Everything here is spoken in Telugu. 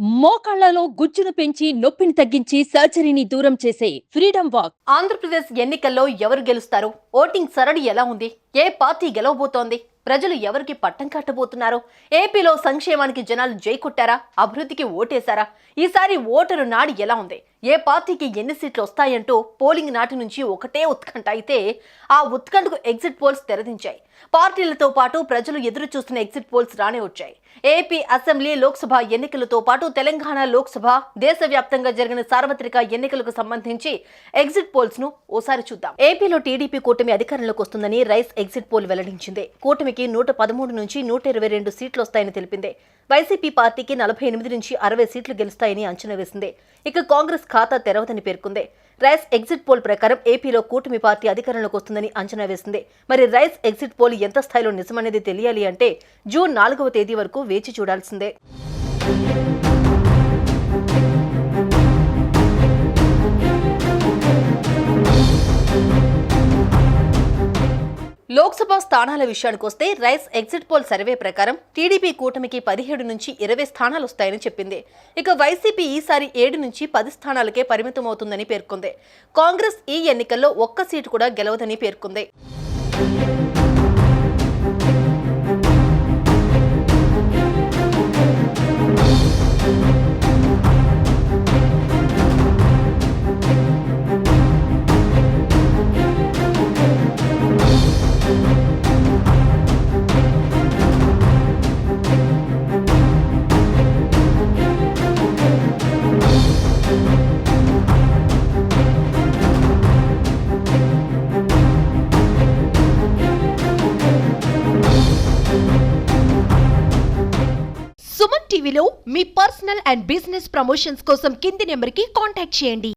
మోకాళ్లలో గుజ్జును పెంచి నొప్పిని తగ్గించి సర్జరీని దూరం చేసే ఫ్రీడమ్ వాక్. ఆంధ్రప్రదేశ్ ఎన్నికల్లో ఎవరు గెలుస్తారు? ఓటింగ్ సరళి ఎలా ఉంది? ఏ పార్టీ గెలవబోతోంది? ప్రజలు ఎవరికి పట్టం కట్టబోతున్నారు? ఏపీలో సంక్షేమానికి జనాలు జై కొట్టారా? అభివృద్ధికి ఓటేశారా? ఈసారి ఓటరు నాడి ఎలా ఉంది? ఏ పార్టీకి ఎన్ని సీట్లు వస్తాయంటూ పోలింగ్ నాటి నుంచి ఒకటే ఉత్కంఠ. అయితే ఆ ఉత్కంఠకు ఎగ్జిట్ పోల్స్ తెరదించాయి. పార్టీలతో పాటు ప్రజలు ఎదురు చూస్తున్న ఎగ్జిట్ పోల్స్ రానే వచ్చాయి. ఏపీ అసెంబ్లీ, లోక్సభ ఎన్నికలతో పాటు తెలంగాణ లోక్సభ, దేశవ్యాప్తంగా జరిగిన సార్వత్రిక ఎన్నికలకు సంబంధించి ఎగ్జిట్ పోల్స్ ను ఓసారి చూద్దాం. ఏపీలో టీడీపీ కూటమి అధికారంలోకి వస్తుందని రైస్ ఎగ్జిట్ పోల్ వెల్లడించింది. కూటమికి 113 నుంచి 122 సీట్లు వస్తాయని తెలిపింది. వైసీపీ పార్టీకి 48 నుంచి 60 సీట్లు గెలుస్తాయని అంచనా వేసింది. ఇక కాంగ్రెస్ ఖాతా తెరవదని పేర్కొంది. రైస్ ఎగ్జిట్ పోల్ ప్రకారం ఏపీలో కూటమి పార్టీ అధికారంలోకి వస్తుందని అంచనా వేసింది. మరి రైస్ ఎగ్జిట్ పోల్ ఎంత స్థాయిలో నిజమనేది తెలియాలి అంటే జూన్ 4వ తేదీ వరకు వేచి చూడాల్సిందే. లోక్సభ స్థానాల విషయానికొస్తే రైస్ ఎగ్జిట్ పోల్ సర్వే ప్రకారం టీడీపీ కూటమికి 17 నుంచి 20 స్థానాలు వస్తాయని చెప్పింది. ఇక వైసీపీ ఈసారి 7 నుంచి 10 స్థానాలకే పరిమితమవుతుందని పేర్కొంది. కాంగ్రెస్ ఈ ఎన్నికల్లో ఒక్క సీటు కూడా గెలవదని పేర్కొంది. సుమన్ టీవీలో మీ పర్సనల్ అండ్ బిజినెస్ ప్రమోషన్స్ కోసం కింది నెంబర్కి కాంటాక్ట్ చేయండి.